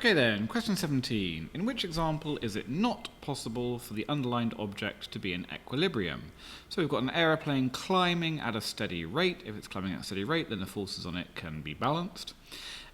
Okay then, question 17. In which example is it not possible for the underlined object to be in equilibrium? So we've got an aeroplane climbing at a steady rate. If it's climbing at a steady rate, then the forces on it can be balanced.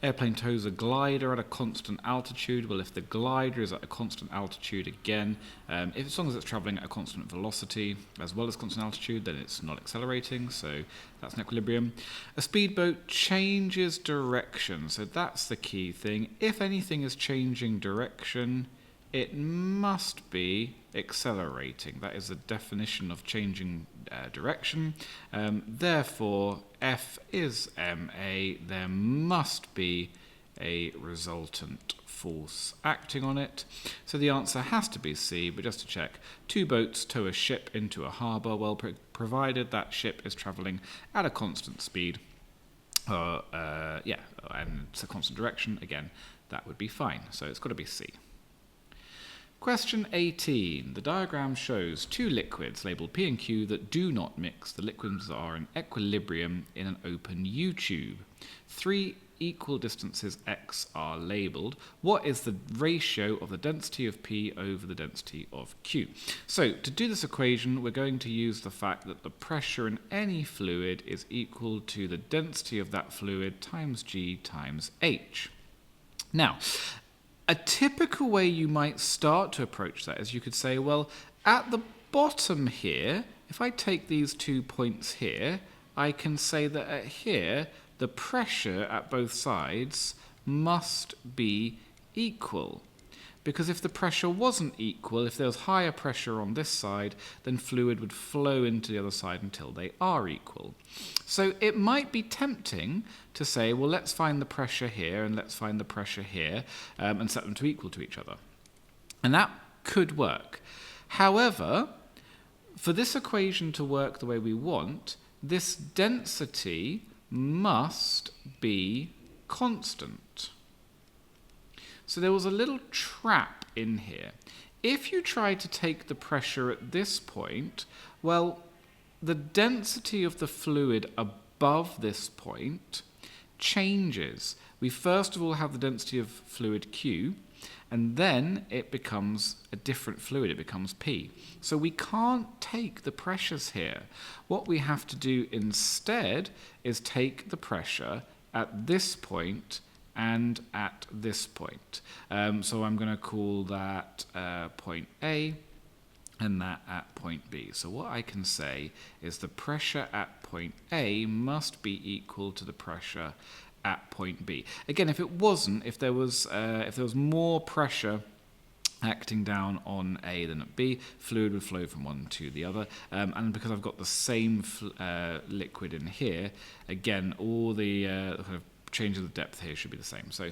Airplane tows a glider at a constant altitude. Well, if the glider is at a constant altitude again, as long as it's travelling at a constant velocity as well as constant altitude, then it's not accelerating, so that's an equilibrium. A speedboat changes direction, so that's the key thing. If anything is changing direction, it must be accelerating. That is the definition of changing direction. Therefore, F is MA. There must be a resultant force acting on it. So the answer has to be C, but just to check, two boats tow a ship into a harbour. Well, provided that ship is travelling at a constant speed, and it's a constant direction, again, that would be fine. So it's got to be C. Question 18. The diagram shows two liquids labelled P and Q that do not mix. The liquids are in equilibrium in an open U-tube. Three equal distances x are labelled. What is the ratio of the density of P over the density of Q? So to do this equation, we're going to use the fact that the pressure in any fluid is equal to the density of that fluid times G times H. Now, a typical way you might start to approach that is you could say, well, at the bottom here, if I take these 2 points here, I can say that at here, the pressure at both sides must be equal. Because if the pressure wasn't equal, if there was higher pressure on this side, then fluid would flow into the other side until they are equal. So it might be tempting to say, well, let's find the pressure here and let's find the pressure here and set them to equal to each other. And that could work. However, for this equation to work the way we want, this density must be constant. So there was a little trap in here. If you try to take the pressure at this point, well, the density of the fluid above this point changes. We first of all have the density of fluid Q, and then it becomes a different fluid, it becomes P. So we can't take the pressures here. What we have to do instead is take the pressure at this point and at this point. So I'm going to call that point A and that at point B. So what I can say is the pressure at point A must be equal to the pressure at point B. Again, if it wasn't, if there was more pressure acting down on A than at B, fluid would flow from one to the other. And because I've got the same liquid in here, again, all the kind of change of the depth here should be the same. So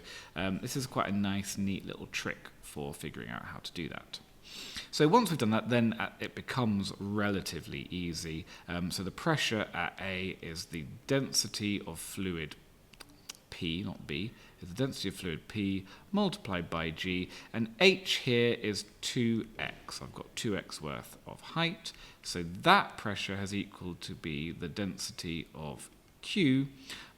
this is quite a nice, neat little trick for figuring out how to do that. So once we've done that, then it becomes relatively easy. So the pressure at A is the density of fluid P, not B, is the density of fluid P multiplied by G, and H here is 2x. I've got 2x worth of height, so that pressure has equal to be the density of Q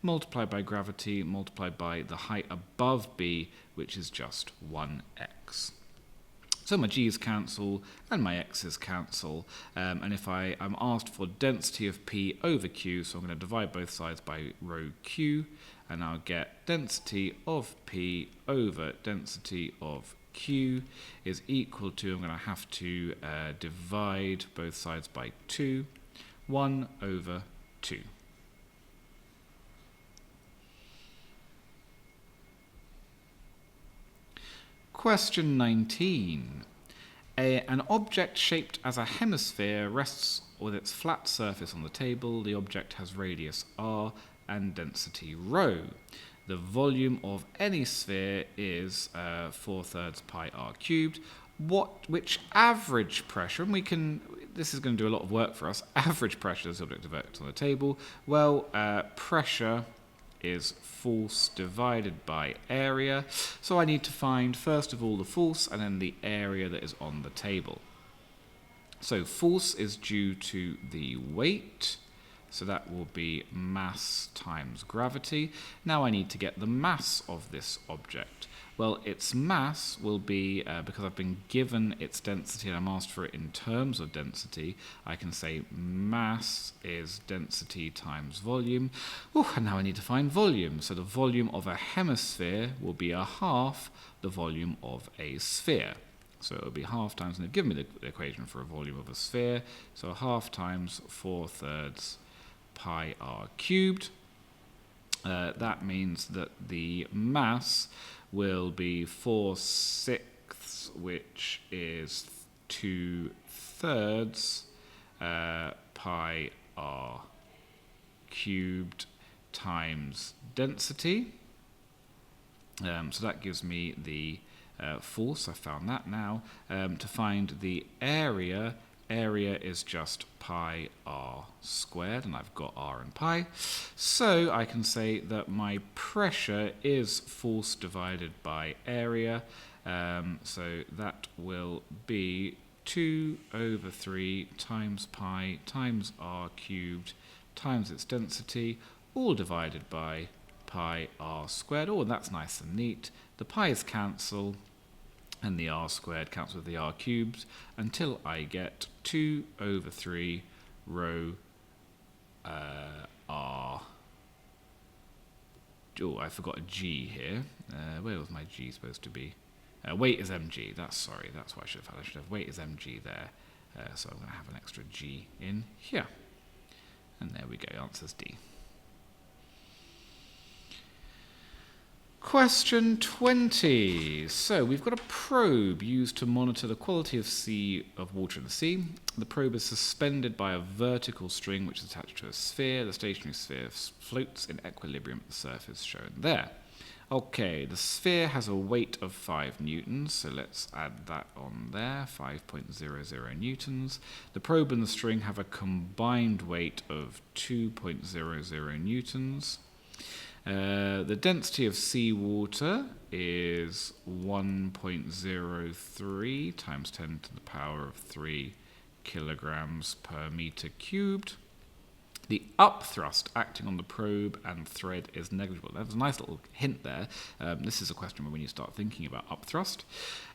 multiplied by gravity multiplied by the height above B, which is just 1x. So my g's cancel and my x's cancel, and if I'm asked for density of P over Q, so I'm going to divide both sides by rho Q, and I'll get density of P over density of Q is equal to, I'm going to have to divide both sides by 2, 1 over 2. Question 19. An object shaped as a hemisphere rests with its flat surface on the table. The object has radius r and density rho. The volume of any sphere is 4/3 pi r cubed. Which average pressure, and this is going to do a lot of work for us, average pressure is the object of X on the table. Well, pressure is force divided by area. So I need to find, first of all, the force and then the area that is on the table. So force is due to the weight So that will be mass times gravity. Now I need to get the mass of this object. Well, its mass will be, because I've been given its density and I'm asked for it in terms of density, I can say mass is density times volume. And now I need to find volume. So the volume of a hemisphere will be a half the volume of a sphere. So it will be half times, and they've given me the equation for a volume of a sphere. So half times 4/3 pi r cubed. That means that the mass will be 4/6, which is 2/3 pi r cubed times density. So that gives me the force. I found that now. To find the area is just pi r squared, and I've got r and pi. So I can say that my pressure is force divided by area. So that will be 2/3 times pi times r cubed times its density, all divided by pi r squared. Oh, and that's nice and neat. The pi's cancel, and the r squared cancels with the r cubed until I get 2/3 rho r. Oh, I forgot a g here. Where was my g supposed to be? Weight is mg. That's what I should have had. I should have weight is mg there. So I'm going to have an extra g in here. And there we go. Answer's D. Question 20. So we've got a probe used to monitor the quality of water in the sea. The probe is suspended by a vertical string which is attached to a sphere. The stationary sphere floats in equilibrium at the surface shown there. Okay, the sphere has a weight of 5 newtons, so let's add that on there, 5.00 newtons. The probe and the string have a combined weight of 2.00 newtons. The density of seawater is 1.03 times 10 to the power of 3 kilograms per meter cubed. The upthrust acting on the probe and thread is negligible. There's a nice little hint there. This is a question when you start thinking about upthrust.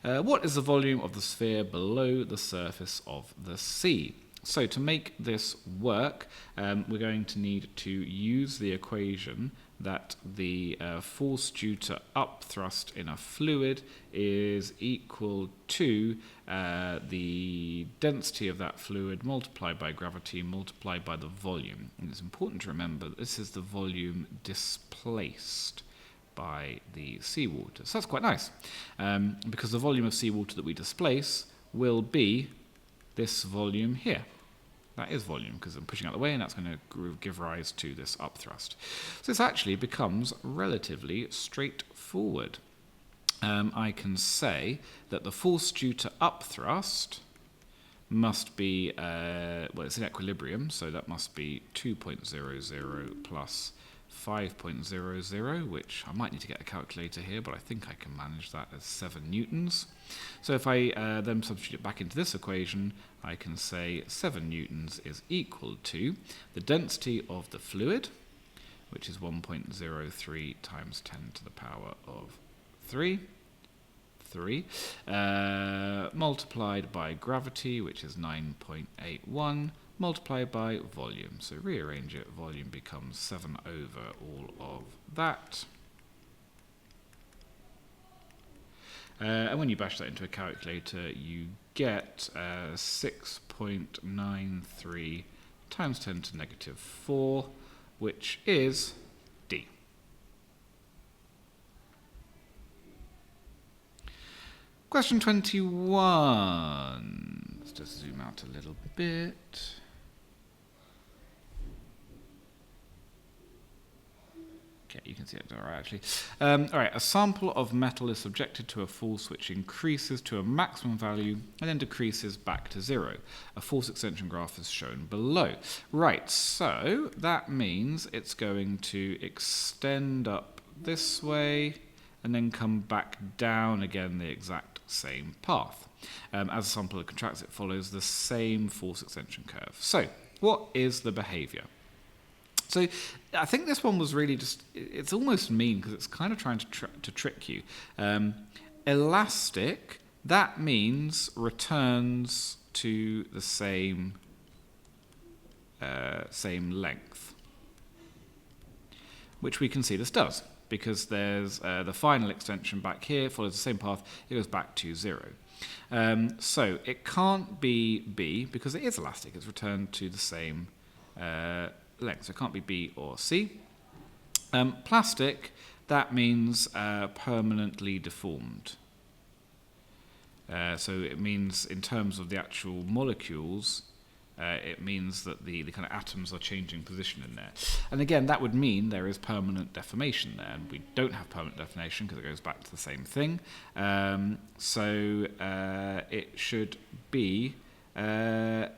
What is the volume of the sphere below the surface of the sea? So to make this work, we're going to need to use the equation that the force due to upthrust in a fluid is equal to the density of that fluid multiplied by gravity multiplied by the volume. And it's important to remember that this is the volume displaced by the seawater. So that's quite nice, because the volume of seawater that we displace will be this volume here. That is volume, because I'm pushing out the way, and that's going to give rise to this upthrust. So this actually becomes relatively straightforward. I can say that the force due to upthrust must be, well, it's in equilibrium, so that must be 2.00 plus 5.00, which I might need to get a calculator here, but I think I can manage that as 7 newtons. So if I then substitute it back into this equation, I can say 7 newtons is equal to the density of the fluid, which is 1.03 times 10 to the power of 3, multiplied by gravity, which is 9.81, multiplied by volume. So rearrange it, volume becomes 7 over all of that. And when you bash that into a calculator, you get 6.93 times 10 to negative 4, which is D. Question 21. Let's just zoom out a little bit. Okay, you can see it all right, actually. All right, a sample of metal is subjected to a force which increases to a maximum value and then decreases back to 0. A force extension graph is shown below. Right, so that means it's going to extend up this way and then come back down again the exact same path. As a sample contracts, it follows the same force extension curve. So, what is the behavior? So I think this one was really just, it's almost mean because it's kind of trying to trick you. Elastic, that means returns to the same length, which we can see this does, because there's the final extension back here, follows the same path, it goes back to 0. So it can't be B, because it is elastic, it's returned to the same length, so it can't be B or C. Plastic, that means permanently deformed. So it means, in terms of the actual molecules, it means that the kind of atoms are changing position in there. And again, that would mean there is permanent deformation there. And we don't have permanent deformation because it goes back to the same thing. So it should be A.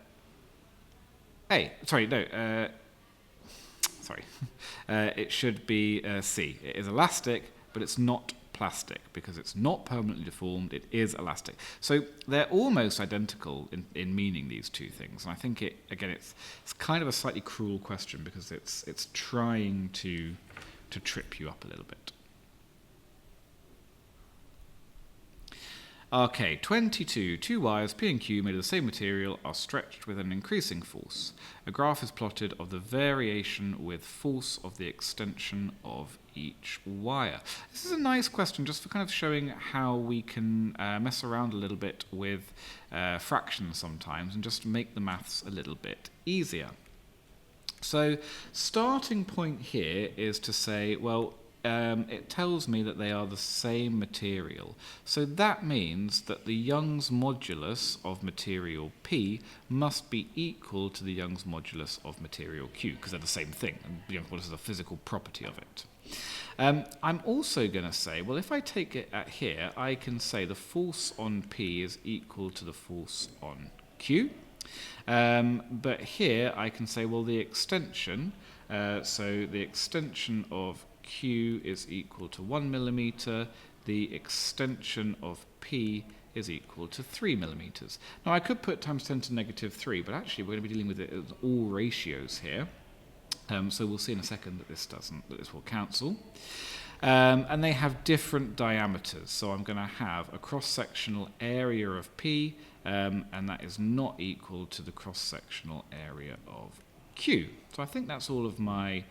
Sorry, no. It should be C. It is elastic, but it's not plastic because it's not permanently deformed, it is elastic. So they're almost identical in meaning, these two things. And I think it's kind of a slightly cruel question because it's trying to trip you up a little bit. Okay, 22. Two wires, P and Q, made of the same material, are stretched with an increasing force. A graph is plotted of the variation with force of the extension of each wire. This is a nice question just for kind of showing how we can mess around a little bit with fractions sometimes and just make the maths a little bit easier. So, starting point here is to say, well, it tells me that they are the same material. So that means that the Young's modulus of material P must be equal to the Young's modulus of material Q, because they're the same thing, and the Young's modulus is a physical property of it. I'm also going to say, well, if I take it at here, I can say the force on P is equal to the force on Q. But here I can say, well, the extension, so the extension of Q is equal to 1 millimeter, the extension of P is equal to 3 millimeters. Now I could put times 10 to negative 3, but actually we're going to be dealing with it as all ratios here. So we'll see in a second that this will cancel. And they have different diameters, so I'm going to have a cross-sectional area of P, and that is not equal to the cross-sectional area of Q. So I think that's all of my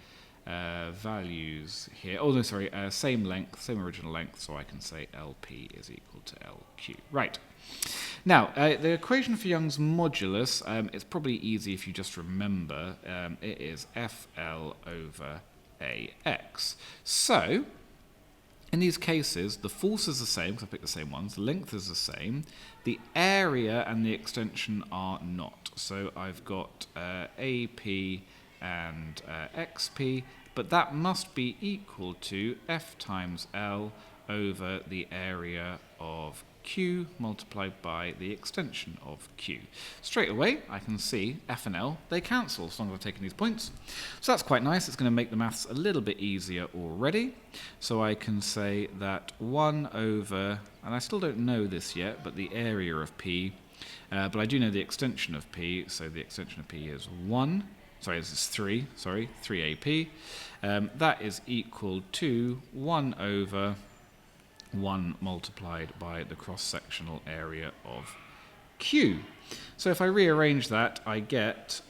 values here. Oh, no, sorry, same length, same original length, so I can say LP is equal to LQ. Right. Now, the equation for Young's modulus, it's probably easy if you just remember, it is FL over AX. So, in these cases, the force is the same, because I picked the same ones, the length is the same, the area and the extension are not. So I've got AP and XP, but that must be equal to F times L over the area of Q multiplied by the extension of Q. Straight away, I can see F and L, they cancel as long as I've taken these points. So that's quite nice. It's going to make the maths a little bit easier already. So I can say that 1 over, and I still don't know this yet, but the area of P, but I do know the extension of P, so the extension of P is 1. Sorry, this is 3, 3 AP. That is equal to 1 over 1 multiplied by the cross-sectional area of Q. So if I rearrange that, I get,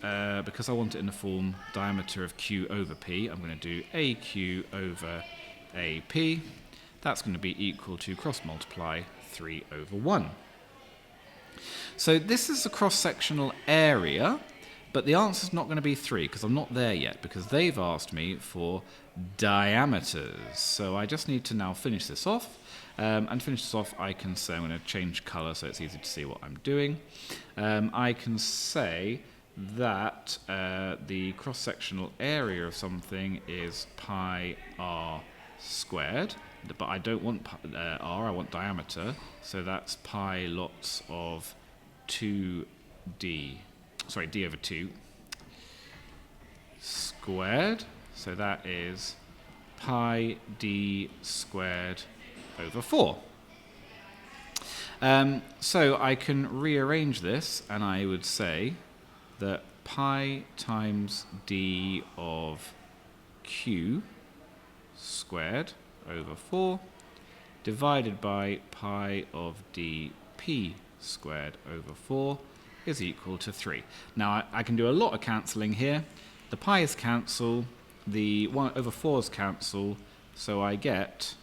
because I want it in the form diameter of Q over P, I'm going to do AQ over AP. That's going to be equal to cross-multiply 3 over 1. So this is the cross-sectional area, but the answer's not going to be 3 because I'm not there yet, because they've asked me for diameters. So I just need to now finish this off. And finish this off, I can say, I'm going to change colour so it's easy to see what I'm doing. I can say that the cross-sectional area of something is pi r squared, but I don't want r, I want diameter, so that's pi lots of 2d, sorry, d over 2 squared, so that is pi d squared over 4. So I can rearrange this, and I would say that pi times d of q squared over 4 divided by pi of dp squared over 4 is equal to 3. Now, I can do a lot of cancelling here. The pi's cancel, the 1 over 4's cancel, so I get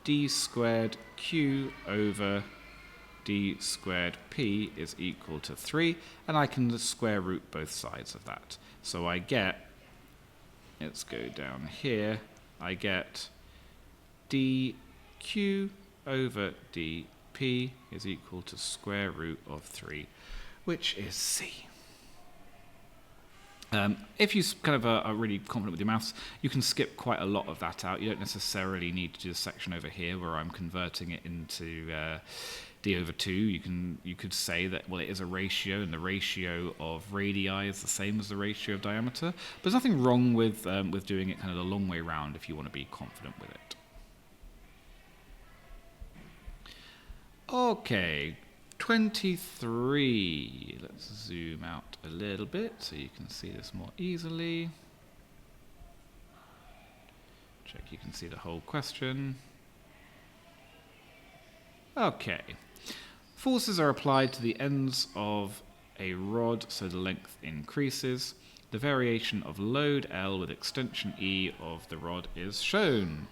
d squared q over d squared p is equal to 3, and I can square root both sides of that. So I get, let's go down here, I get dq over dp is equal to square root of 3, which is c. If you kind of are really confident with your maths, you can skip quite a lot of that out. You don't necessarily need to do the section over here where I'm converting it into d over 2. You could say that, well, it is a ratio, and the ratio of radii is the same as the ratio of diameter. But there's nothing wrong with doing it kind of the long way round if you want to be confident with it. Okay, 23. Let's zoom out a little bit so you can see this more easily. Check you can see the whole question. Okay. Forces are applied to the ends of a rod so the length increases. The variation of load L with extension E of the rod is shown.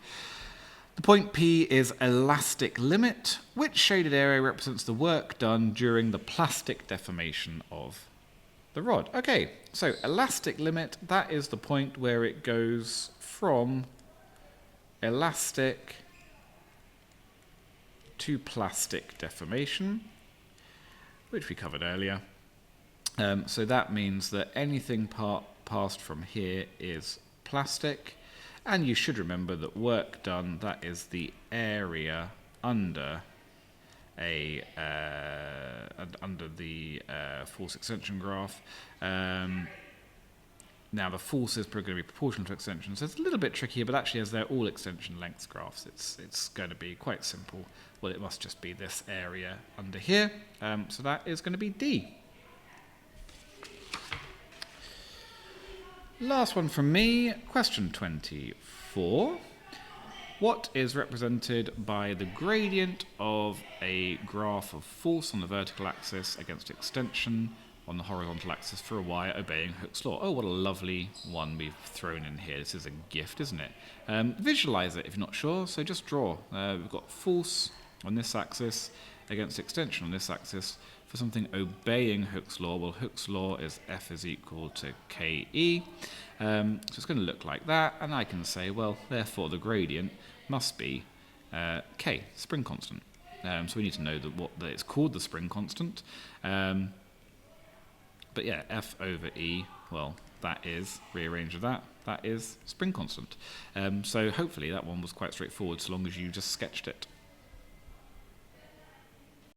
The point P is elastic limit. Which shaded area represents the work done during the plastic deformation of the rod? Okay, so elastic limit, that is the point where it goes from elastic to plastic deformation, which we covered earlier. So that means that anything passed from here is plastic. And you should remember that work done, that is the area under the force extension graph. Now the force is going to be proportional to extension, so it's a little bit trickier, but actually as they're all extension lengths graphs, it's going to be quite simple. Well, it must just be this area under here, so that is going to be D. Last one from me, question 24. What is represented by the gradient of a graph of force on the vertical axis against extension on the horizontal axis for a wire obeying Hooke's law? Oh, what a lovely one we've thrown in here. This is a gift, isn't it? Visualize it if you're not sure, so just draw. We've got force on this axis against extension on this axis for something obeying Hooke's law. Well, Hooke's law is F is equal to KE. So it's going to look like that, and I can say, well, therefore the gradient must be K, spring constant. So we need to know that it's called the spring constant. But yeah, F over E, well, that is, rearrange of that is spring constant. So hopefully that one was quite straightforward, so long as you just sketched it.